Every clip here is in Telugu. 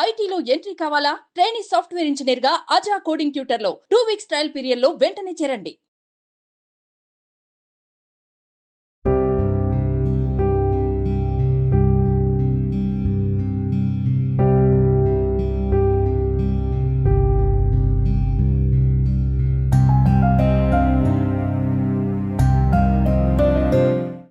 ఐటీలో ఎంట్రీ కావాలా? ట్రైనీ సాఫ్ట్వేర్ ఇంజనీర్ గా అజా కోడింగ్ ట్యూటర్ లో 2 వీక్స్ ట్రయల్ పీరియడ్ లో వెంటనే చేరండి.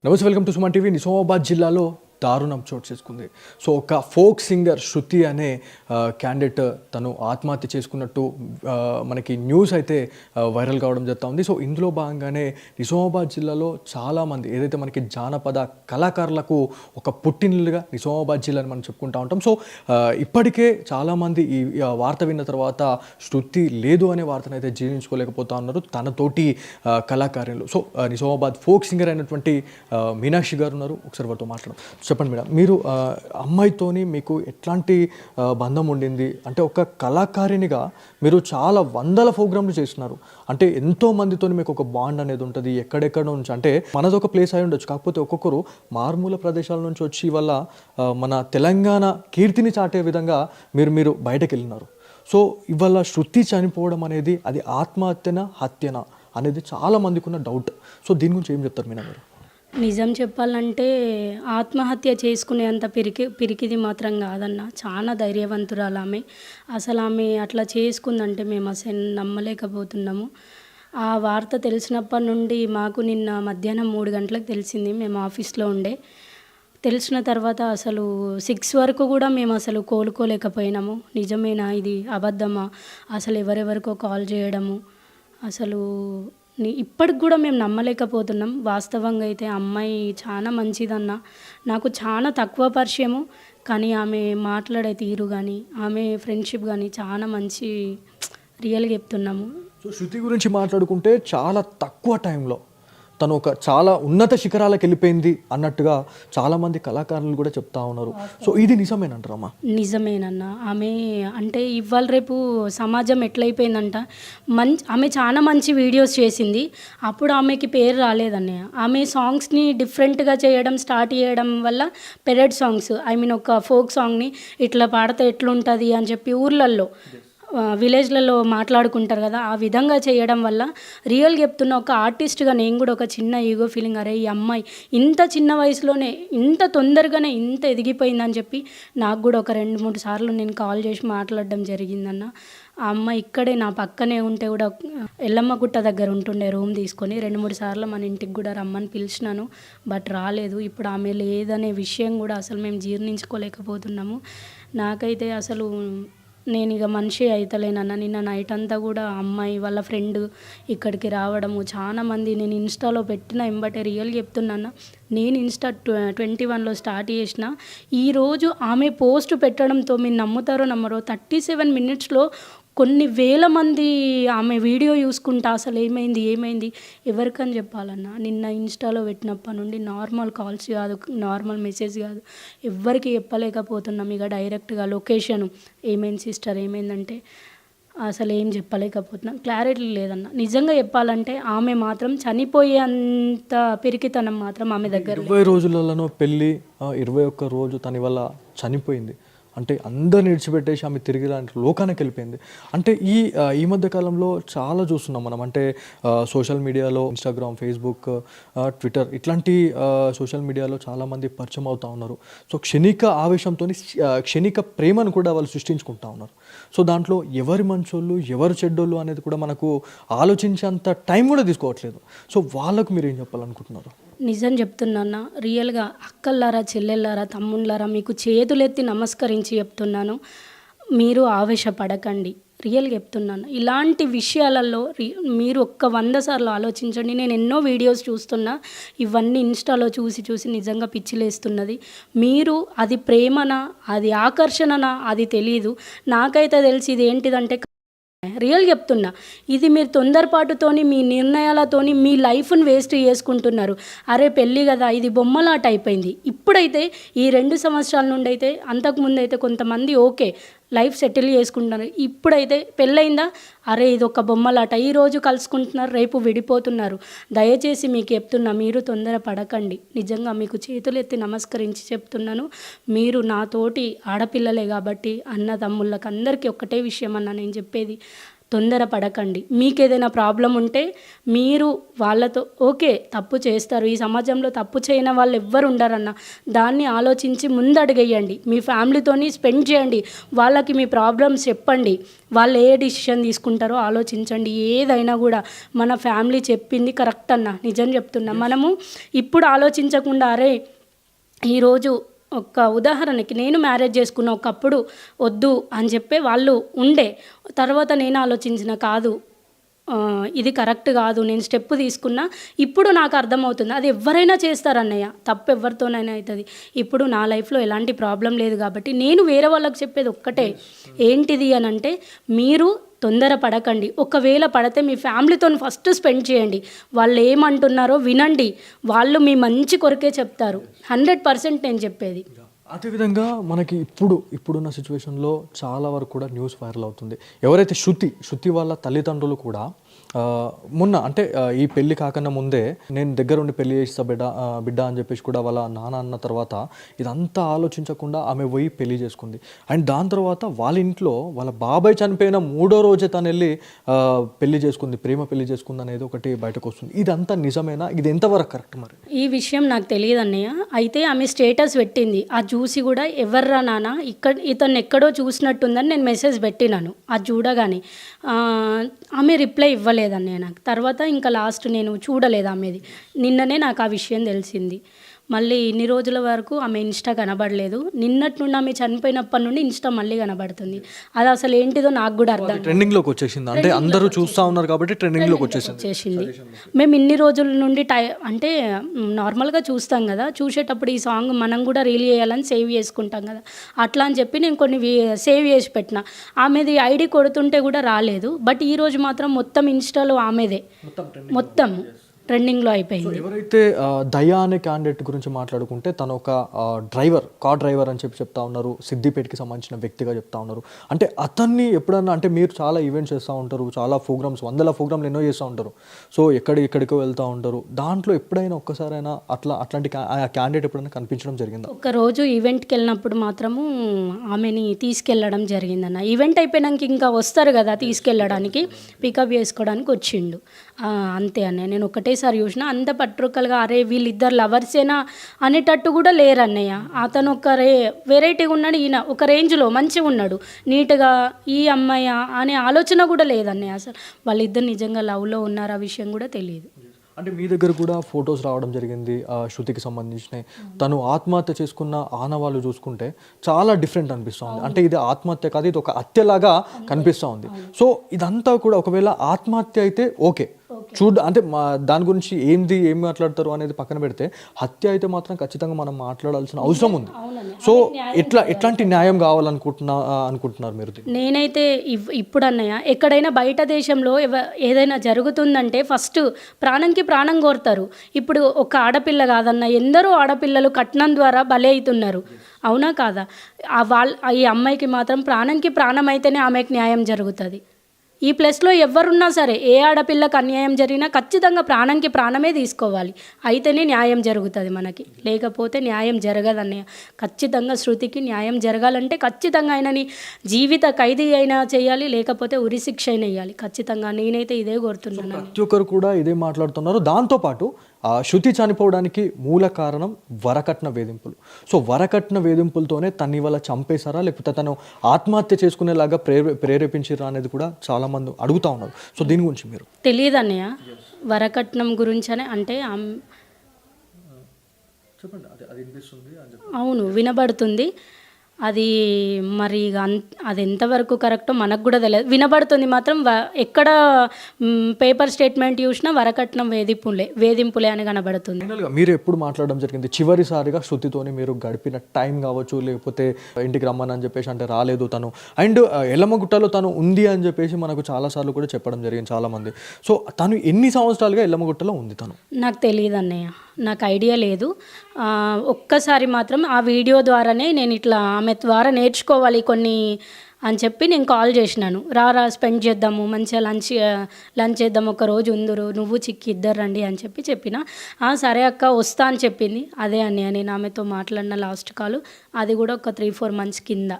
నమస్తే, welcome to Suman TV. Nizamabad జిల్లాలో దారుణం చోటు చేసుకుంది. సో ఒక ఫోక్ సింగర్ శృతి అనే క్యాండిడేట్ తను ఆత్మహత్య చేసుకున్నట్టు మనకి న్యూస్ అయితే వైరల్ కావడం జరుగుతూ ఉంది. సో ఇందులో భాగంగానే నిజామాబాద్ జిల్లాలో చాలామంది ఏదైతే మనకి జానపద కళాకారులకు ఒక పుట్టినిల్లుగా నిజామాబాద్ జిల్లాని మనం చెప్పుకుంటూ ఉంటాం. సో ఇప్పటికే చాలామంది ఈ వార్త విన్న తర్వాత శృతి లేదు అనే వార్తను అయితే జీర్ణించుకోలేకపోతా ఉన్నారు తనతోటి కళాకారులు. సో నిజామాబాద్ ఫోక్ సింగర్ అయినటువంటి మీనాక్షి గారు ఉన్నారు. ఒకసారి వారితో మాట్లాడడం. చెప్పండి మేడం, మీరు అమ్మాయితోని మీకు ఎట్లాంటి బంధం ఉండింది? అంటే ఒక కళాకారినిగా మీరు చాలా వందల ప్రోగ్రాంలు చేస్తున్నారు, అంటే ఎంతో మందితో మీకు ఒక బాండ్ అనేది ఉంటుంది. ఎక్కడెక్కడ నుంచి అంటే మనది ఒక ప్లేస్ అయి ఉండొచ్చు, కాకపోతే ఒక్కొక్కరు మారుమూల ప్రదేశాల నుంచి వచ్చి వల్ల మన తెలంగాణ కీర్తిని చాటే విధంగా మీరు బయటకు వెళ్ళినారు. సో ఇవాళ శృతి చనిపోవడం అనేది అది ఆత్మహత్యనా హత్యనా అనేది చాలా మందికి ఉన్న డౌట్. సో దీని గురించి ఏం చెప్తారు మీనా మీరు? నిజం చెప్పాలంటే ఆత్మహత్య చేసుకునేంత పిరికిది మాత్రం కాదన్న. చాలా ధైర్యవంతురాలు ఆమె. అసలు ఆమె అట్లా చేసుకుందంటే మేము అసలు నమ్మలేకపోతున్నాము. ఆ వార్త తెలిసినప్పటి నుండి మాకు నిన్న మధ్యాహ్నం 3 గంటలకు తెలిసింది. మేము ఆఫీస్లో ఉండే. తెలిసిన తర్వాత అసలు 6 వరకు కూడా మేము అసలు కోలుకోలేకపోయినాము. నిజమేనా, ఇది అబద్ధమా, అసలు ఎవరెవరికో కాల్ చేయడము, అసలు ఇప్పటికి కూడా మేము నమ్మలేకపోతున్నాం. వాస్తవంగా అయితే అమ్మాయి చాలా మంచిదన్న. నాకు చాలా తక్కువ పరిచయము, కానీ ఆమె మాట్లాడే తీరు కానీ ఆమె ఫ్రెండ్షిప్ కానీ చాలా మంచి. రియల్గా చెప్తున్నాము. సో శృతి గురించి మాట్లాడుకుంటే చాలా తక్కువ టైంలో తను ఒక చాలా ఉన్నత శిఖరాలకు వెళ్ళిపోయింది అన్నట్టుగా చాలామంది కళాకారులు కూడా చెప్తా ఉన్నారు. సో ఇది నిజమేనంటారమ్మా? నిజమేనన్న. ఆమె అంటే ఇవాళ రేపు సమాజం ఎట్లయిపోయిందంట, ఆమె చాలా మంచి వీడియోస్ చేసింది. అప్పుడు ఆమెకి పేరు రాలేదన్నయ్య. ఆమె సాంగ్స్ని డిఫరెంట్గా స్టార్ట్ చేయడం వల్ల పెరడ్ సాంగ్స్, ఒక ఫోక్ సాంగ్ని ఇట్లా పాడితే ఎట్లుంటుంది అని చెప్పి ఊర్లల్లో విలేజ్లలో మాట్లాడుకుంటారు కదా, ఆ విధంగా చేయడం వల్ల రియల్గా చెప్తున్న ఒక ఆర్టిస్ట్గా నేను కూడా ఒక చిన్న ఈగో ఫీలింగ్, అరే ఈ అమ్మాయి ఇంత చిన్న వయసులోనే ఇంత తొందరగానే ఇంత ఎదిగిపోయిందని చెప్పి నాకు కూడా ఒక 2-3 సార్లు నేను కాల్ చేసి మాట్లాడడం జరిగిందన్న. ఆ అమ్మాయి ఇక్కడే నా పక్కనే ఉంటే కూడా ఎల్లమ్మ గుట్ట దగ్గర ఉంటుండే రూమ్ తీసుకొని 2-3 సార్లు మన ఇంటికి కూడా రమ్మని పిలిచినాను, బట్ రాలేదు. ఇప్పుడు ఆమె లేదనే విషయం కూడా అసలు మేము జీర్ణించుకోలేకపోతున్నాము. నాకైతే అసలు నేను ఇక మనిషి అవుతలేనన్న. నిన్న నైట్ అంతా కూడా అమ్మాయి వాళ్ళ ఫ్రెండ్ ఇక్కడికి రావడము చాలా మంది. నేను ఇన్స్టాలో పెట్టిన ఎంబటే రియల్ చెప్తున్నాను, నేను ఇన్స్టా 21లో స్టార్ట్ చేసిన. ఈరోజు ఆమె పోస్ట్ పెట్టడంతో మీరు నమ్ముతారో నమ్మరో 37 మినిట్స్లో కొన్ని వేల మంది ఆమె వీడియో చూసుకుంటా అసలు ఏమైంది ఎవరికని చెప్పాలన్నా. నిన్న ఇన్స్టాలో పెట్టినప్పటి నుండి నార్మల్ కాల్స్ కాదు, నార్మల్ మెసేజ్ కాదు, ఎవ్వరికి చెప్పలేకపోతున్నాం. ఇక డైరెక్ట్గా లొకేషన్ ఏమైంది సిస్టర్ ఏమైందంటే అసలు ఏం చెప్పలేకపోతున్నాం. క్లారిటీ లేదన్న. నిజంగా చెప్పాలంటే ఆమె మాత్రం చనిపోయేంత పిరికితనం మాత్రం ఆమె దగ్గర. 20 రోజులలో పెళ్ళి, 21 రోజు తన వల్ల చనిపోయింది అంటే అందరిని విడిచిపెట్టేసి ఆమె తిరిగి లోకానికి వెళ్ళిపోయింది. అంటే ఈ మధ్య కాలంలో చాలా చూస్తున్నాం మనం. అంటే సోషల్ మీడియాలో ఇన్స్టాగ్రామ్, ఫేస్బుక్, ట్విట్టర్ ఇట్లాంటి సోషల్ మీడియాలో చాలామంది పరిచయం అవుతూ ఉన్నారు. సో క్షణిక ఆవేశంతో క్షణిక ప్రేమను కూడా వాళ్ళు సృష్టించుకుంటూ ఉన్నారు. సో దాంట్లో ఎవరి మంచోళ్ళు ఎవరు చెడ్డోళ్ళు అనేది కూడా మనకు ఆలోచించేంత టైం కూడా తీసుకోవట్లేదు. సో వాళ్ళకు మీరు ఏం చెప్పాలనుకుంటున్నారు? నిజం చెప్తున్నాను, రియల్గా అక్కల్లారా, చెల్లెళ్ళారా, తమ్ముళ్ళారా మీకు చేతులెత్తి నమస్కరించి చెప్తున్నాను, మీరు ఆవేశపడకండి. రియల్గా చెప్తున్నాను, ఇలాంటి విషయాలలో మీరు 100 సార్లు ఆలోచించండి. నేను ఎన్నో వీడియోస్ చూస్తున్నా, ఇవన్నీ ఇన్స్టాలో చూసి నిజంగా పిచ్చిలేస్తున్నది. మీరు అది ప్రేమనా, అది ఆకర్షణనా, అది తెలీదు. నాకైతే తెలిసి ఇది ఏంటిదంటే రియల్ చెప్తున్నా, ఇది మీరు తొందరపాటుతోని మీ నిర్ణయాలతోని మీ లైఫ్ని వేస్ట్ చేసుకుంటున్నారు. అరే పెళ్ళి కదా, ఇది బొమ్మలాట అయిపోయింది. ఇప్పుడైతే ఈ 2 సంవత్సరాల నుండి అయితే, అంతకుముందు అయితే కొంతమంది ఓకే లైఫ్ సెటిల్ చేసుకుంటున్నారు. ఇప్పుడైతే పెళ్ళయిందా, అరే ఇది ఒక బొమ్మలాట, ఈరోజు కలుసుకుంటున్నారు రేపు విడిపోతున్నారు. దయచేసి మీకు చెప్తున్నా, మీరు తొందర పడకండి. నిజంగా మీకు చేతులెత్తి నమస్కరించి చెప్తున్నాను. మీరు నాతోటి ఆడపిల్లలే కాబట్టి అన్నదమ్ముళ్ళకి అందరికీ ఒక్కటే విషయం అన్న నేను చెప్పేది, తొందర పడకండి. మీకు ఏదైనా ప్రాబ్లం ఉంటే మీరు వాళ్ళతో ఓకే తప్పు చేస్తారు, ఈ సమాజంలో తప్పు చేయని వాళ్ళు ఎవ్వరు ఉండరన్న దాన్ని ఆలోచించి ముందడుగేయండి. మీ ఫ్యామిలీతోని స్పెండ్ చేయండి, వాళ్ళకి మీ ప్రాబ్లమ్స్ చెప్పండి, వాళ్ళు ఏ డిసిషన్ తీసుకుంటారో ఆలోచించండి. ఏదైనా కూడా మన ఫ్యామిలీ చెప్పింది కరెక్ట్ అన్న, నిజం చెప్తున్నా. మనము ఇప్పుడు ఆలోచించకుండా అరే ఈరోజు ఒక ఉదాహరణకి నేను మ్యారేజ్ చేసుకున్న ఒకప్పుడు వద్దు అని చెప్పే వాళ్ళు ఉండే, తర్వాత నేను ఆలోచించిన కాదు ఇది కరెక్ట్ కాదు, నేను స్టెప్ తీసుకున్నా, ఇప్పుడు నాకు అర్థమవుతుంది. అది ఎవరైనా చేస్తారన్నయ్య, తప్పు ఎవరితోనైనా అవుతుంది. ఇప్పుడు నా లైఫ్లో ఎలాంటి ప్రాబ్లం లేదు కాబట్టి నేను వేరే వాళ్ళకి చెప్పేది ఒక్కటే, ఏంటిది అని అంటే మీరు తొందర పడకండి. ఒకవేళ పడితే మీ ఫ్యామిలీతో ఫస్ట్ స్పెండ్ చేయండి, వాళ్ళు ఏమంటున్నారో వినండి, వాళ్ళు మీ మంచి కొరకే చెప్తారు. 100% నేను చెప్పేది. అదేవిధంగా మనకి ఇప్పుడున్న సిచ్యువేషన్లో చాలా వరకు కూడా న్యూస్ వైరల్ అవుతుంది. ఎవరైతే శృతి వాళ్ళ తల్లిదండ్రులు కూడా మొన్న అంటే ఈ పెళ్లి కాకన్నా ముందే నేను దగ్గరుండి పెళ్లి చేస్తా బిడ్డ అని చెప్పేసి కూడా వాళ్ళ నాన్న అన్న తర్వాత ఇదంతా ఆలోచించకుండా ఆమె పోయి పెళ్లి చేసుకుంది. అండ్ దాని తర్వాత వాళ్ళ ఇంట్లో వాళ్ళ బాబాయ్ చనిపోయిన 3వ రోజే తను వెళ్ళి పెళ్లి చేసుకుంది, ప్రేమ పెళ్లి చేసుకుంది అనేది ఒకటి బయటకు వస్తుంది. ఇదంతా నిజమేనా? ఇది ఎంతవరకు కరెక్ట్? మరి ఈ విషయం నాకు తెలియదు అన్నయ్య. అయితే ఆమె స్టేటస్ పెట్టింది, అది చూసి కూడా ఎవర్రా నాన్న ఇతను ఎక్కడో చూసినట్టుందని నేను మెసేజ్ పెట్టినాను. అది చూడగానే ఆమె రిప్లై ఇవ్వలేదన్నయ్య నాకు. తర్వాత ఇంకా లాస్ట్ నేను చూడలేదు ఆమెది, నిన్ననే నాకు ఆ విషయం తెలిసింది. మళ్ళీ ఇన్ని రోజుల వరకు ఆమె ఇన్స్టా కనబడలేదు. నిన్నటి నుండి ఆమె చనిపోయినప్పటి నుండి ఇన్స్టా మళ్ళీ కనబడుతుంది. అది అసలు ఏంటిదో నాకు కూడా అర్థం. ట్రెండింగ్లోకి వచ్చేసింది, అంటే అందరూ చూస్తూ ఉన్నారు కాబట్టి ట్రెండింగ్లోకి వచ్చేసింది. మేము ఇన్ని రోజుల నుండి అంటే నార్మల్గా చూస్తాం కదా, చూసేటప్పుడు ఈ సాంగ్ మనం కూడా రీల్ చేయాలని సేవ్ చేసుకుంటాం కదా, అట్లా అని చెప్పి నేను కొన్ని సేవ్ చేసి పెట్టిన. ఆమెది ఐడి కొడుతుంటే కూడా రాలేదు, బట్ ఈరోజు మాత్రం మొత్తం ఇన్స్టాలో ఆమెదే మొత్తం ట్రెండింగ్లో అయిపోయింది. ఎవరైతే దయా అనే క్యాండిడేట్ గురించి మాట్లాడుకుంటే తను ఒక కార్ డ్రైవర్ అని చెప్తా ఉన్నారు, సిద్దిపేటకి సంబంధించిన వ్యక్తిగా చెప్తా ఉన్నారు. అంటే అతన్ని ఎప్పుడన్నా అంటే మీరు చాలా ఈవెంట్స్ చేస్తూ ఉంటారు, చాలా ప్రోగ్రామ్స్, 100 ప్రోగ్రాంలు ఎన్నో చేస్తూ ఉంటారు, సో ఎక్కడికో వెళ్తూ ఉంటారు. దాంట్లో ఎప్పుడైనా ఒక్కసారైనా అట్లాంటి క్యాండిడేట్ ఎప్పుడైనా కనిపించడం జరిగిందా? ఒకరోజు ఈవెంట్కి వెళ్ళినప్పుడు మాత్రము ఆమెని తీసుకెళ్ళడం జరిగిందన్న. ఈవెంట్ అయిపోయినాక ఇంకా వస్తారు కదా తీసుకెళ్ళడానికి, పికప్ చేసుకోవడానికి వచ్చిండు అంతే అన్నయ్య. నేను ఒకటేసారి చూసిన, అంత పట్రుకలుగా అరే వీళ్ళిద్దరు లవర్సేనా అనేటట్టు కూడా లేరన్నయ్య. అతను ఒక వెరైటీగా ఉన్నాడు, ఈయన ఒక రేంజ్లో మంచిగా ఉన్నాడు, నీట్గా ఈ అమ్మాయి అనే ఆలోచన కూడా లేదన్నయ్య. అసలు వాళ్ళిద్దరు నిజంగా లవ్లో ఉన్నారు, ఆ విషయం కూడా తెలియదు. అంటే మీ దగ్గర కూడా ఫొటోస్ రావడం జరిగింది శృతికి సంబంధించినవి. తను ఆత్మహత్య చేసుకున్న ఆనవాళ్ళు చూసుకుంటే చాలా డిఫరెంట్ అనిపిస్తూ ఉంది. అంటే ఇది ఆత్మహత్య కాదు, ఇది ఒక హత్యలాగా కనిపిస్తూ ఉంది. సో ఇదంతా కూడా ఒకవేళ ఆత్మహత్య అయితే ఓకే, అంటే దాని గురించి ఏం మాట్లాడతారు అనేది పక్కన పెడితే, హత్య అయితే మాత్రం ఖచ్చితంగా మనం మాట్లాడాల్సిన అవసరం ఉంది. సో ఎట్లాంటి న్యాయం కావాలనుకుంటున్నారు మీరు? నేనైతే ఇప్పుడు అన్నయ్య, ఎక్కడైనా బయట దేశంలో ఏదైనా జరుగుతుందంటే ఫస్ట్ ప్రాణంకి ప్రాణం కోరుతారు. ఇప్పుడు ఒక ఆడపిల్ల కాదన్న, ఎందరో ఆడపిల్లలు కట్నం ద్వారా బలి అవుతున్నారు, అవునా కాదా? ఈ అమ్మాయికి మాత్రం ప్రాణంకి ప్రాణం అయితేనే ఆమెకి న్యాయం జరుగుతుంది. ఈ ప్లస్లో ఎవరున్నా సరే, ఏ ఆడపిల్లకి అన్యాయం జరిగినా ఖచ్చితంగా ప్రాణంకి ప్రాణమే తీసుకోవాలి, అయితేనే న్యాయం జరుగుతుంది మనకి, లేకపోతే న్యాయం జరగదన్నయ్య. ఖచ్చితంగా శృతికి న్యాయం జరగాలంటే ఖచ్చితంగా ఆయనని జీవిత ఖైదీ అయినా చేయాలి, లేకపోతే ఉరిశిక్ష అయినా వేయాలి. ఖచ్చితంగా నేనైతే ఇదే కోరుతున్నాను. ప్రతి ఒక్కరు కూడా ఇదే మాట్లాడుతున్నారు. దాంతోపాటు శృతి చనిపోవడానికి మూల కారణం వరకట్న వేధింపులు. సో వరకట్న వేధింపులతోనే తను ఇవాళ చంపేశారా, లేకపోతే తను ఆత్మహత్య చేసుకునేలాగా ప్రేరేపించారా అనేది కూడా చాలా మంది అడుగుతూ ఉన్నారు. సో దీని గురించి మీరు? తెలియదు అన్నయ్య, వరకట్నం గురించి అంటే అవును వినబడుతుంది, అది మరి అది ఎంతవరకు కరెక్టో మనకు కూడా తెలియదు. వినబడుతుంది మాత్రం, ఎక్కడ పేపర్ స్టేట్మెంట్ చూసినా వరకట్నం వేధింపులే అని కనబడుతుంది. మీరు ఎప్పుడు మాట్లాడడం జరిగింది చివరిసారిగా శృతితోని మీరు గడిపిన టైం కావచ్చు, లేకపోతే ఇంటికి రమ్మని చెప్పేసి అంటే రాలేదు తను, అండ్ ఎల్లమ్మగుట్టలో తను ఉంది అని చెప్పేసి మనకు చాలాసార్లు కూడా చెప్పడం జరిగింది చాలామంది. సో తను ఎన్ని సంవత్సరాలుగా ఎల్లమ్మగుట్టలో ఉంది? తను నాకు తెలియదు అన్నయ్య, నాకు ఐడియా లేదు. ఒక్కసారి మాత్రం ఆ వీడియో ద్వారానే నేను ఇట్లా ఆమె ఆమె ద్వారా నేర్చుకోవాలి కొన్ని అని చెప్పి నేను కాల్ చేసినాను. రా స్పెండ్ చేద్దాము, మంచిగా లంచ్ చేద్దాం, ఒక రోజు ఉందురు, నువ్వు చిక్కి ఇద్దరు రండి అని చెప్పిన. సరే అక్క వస్తా అని చెప్పింది. అదే అన్నయ్య నేను ఆమెతో మాట్లాడిన లాస్ట్ కాల్, అది కూడా ఒక 3-4 మంత్స్ కింద.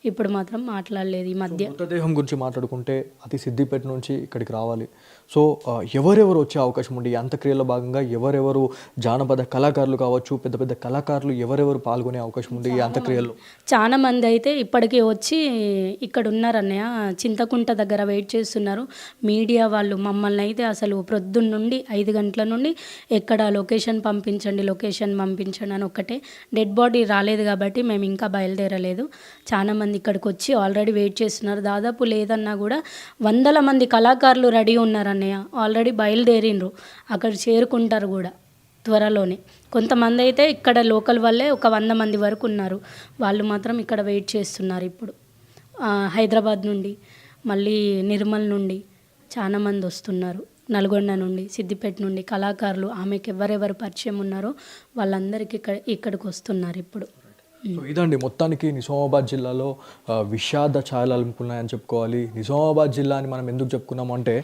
ఇప్పుడు మాత్రం మాట్లాడలేదు ఈ మధ్య. మృతదేహం గురించి మాట్లాడుకుంటే అది సిద్దిపేట నుంచి ఇక్కడికి రావాలి. సో ఎవరెవరు వచ్చే అవకాశం ఉంది ఈ అంత్యక్రియలో భాగంగా? ఎవరెవరు జానపద కళాకారులు కావచ్చు, పెద్ద పెద్ద కళాకారులు ఎవరెవరు పాల్గొనే అవకాశం ఉంది ఈ అంత్యక్రియల్లో? చాలా మంది అయితే ఇప్పటికీ వచ్చి ఇక్కడ ఉన్నారు అన్నయ్య, చింతకుంట దగ్గర వెయిట్ చేస్తున్నారు. మీడియా వాళ్ళు మమ్మల్ని అయితే అసలు ప్రొద్దున్న నుండి 5 గంటల నుండి ఎక్కడ లొకేషన్ పంపించండి అని ఒక్కటే. డెడ్ బాడీ రాలేదు కాబట్టి మేము ఇంకా బయలుదేరలేదు. చాలా మంది ఇక్కడికి వచ్చి ఆల్రెడీ వెయిట్ చేస్తున్నారు. దాదాపు లేదన్నా కూడా 100 మంది కళాకారులు రెడీ ఉన్నారు అన్నయ్య, ఆల్రెడీ బయలుదేరిండ్రు, అక్కడ చేరుకుంటారు కూడా త్వరలోనే. కొంతమంది అయితే ఇక్కడ లోకల్ వాళ్ళే ఒక 100 మంది వరకు ఉన్నారు, వాళ్ళు మాత్రం ఇక్కడ వెయిట్ చేస్తున్నారు. ఇప్పుడు హైదరాబాద్ నుండి, మళ్ళీ నిర్మల్ నుండి చాలా మంది వస్తున్నారు, నల్గొండ నుండి, సిద్దిపేట నుండి కళాకారులు. ఆమెకు ఎవరెవరు పరిచయం ఉన్నారో వాళ్ళందరికీ ఇక్కడికి వస్తున్నారు ఇప్పుడు. సో ఇదండి మొత్తానికి నిజామాబాద్ జిల్లాలో విషాద ఛాయలు అలుముకున్నాయని చెప్పుకోవాలి. నిజామాబాద్ జిల్లా అని మనం ఎందుకు చెప్పుకున్నాము అంటే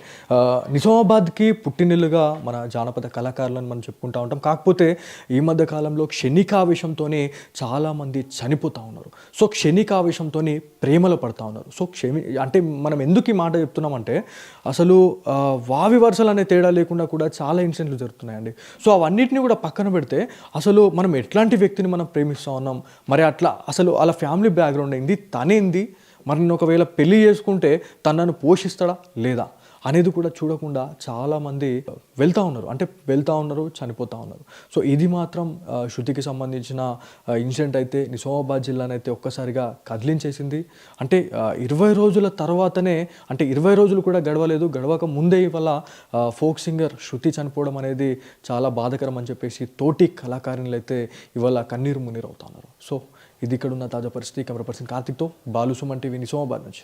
నిజామాబాద్కి పుట్టినిల్లుగా మన జానపద కళాకారులను మనం చెప్పుకుంటూ ఉంటాం. కాకపోతే ఈ మధ్య కాలంలో క్షణికావేశంతోనే చాలామంది చనిపోతూ ఉన్నారు. సో క్షణికావేశంతో ప్రేమలో పడుతూ ఉన్నారు. సో అంటే మనం ఎందుకు ఈ మాట చెప్తున్నామంటే అసలు వావి వరుసలు అనే తేడా లేకుండా కూడా చాలా ఇన్సిడెంట్లు జరుగుతున్నాయండి. సో అవన్నిటిని కూడా పక్కన పెడితే అసలు మనం ఎట్లాంటి వ్యక్తిని మనం ప్రేమిస్తూ ఉన్నాం, మరి అట్లా అసలు వాళ్ళ ఫ్యామిలీ బ్యాక్గ్రౌండ్ ఏంది, తనేంది, మరి నేను ఒకవేళ పెళ్లి చేసుకుంటే తనను పోషిస్తాడా లేదా అనేది కూడా చూడకుండా చాలామంది వెళ్తూ ఉన్నారు, చనిపోతూ ఉన్నారు. సో ఇది మాత్రం శృతికి సంబంధించిన ఇన్సిడెంట్ అయితే నిజామాబాద్ జిల్లానైతే ఒక్కసారిగా కదిలించేసింది. అంటే 20 రోజుల తర్వాతనే, అంటే 20 రోజులు కూడా గడవక ముందే ఇవాళ ఫోక్ సింగర్ శృతి చనిపోవడం అనేది చాలా బాధాకరం అని చెప్పేసి తోటి కళాకారులు అయితే ఇవాళ కన్నీరు మున్నీరు అవుతా ఉన్నారు. సో ఇది ఇక్కడ ఉన్న తాజా పరిస్థితి. కెమెరా పర్సన్ కార్తిక్తో బాలు, సుమన్ టీవీ, నిజామాబాద్ నుంచి.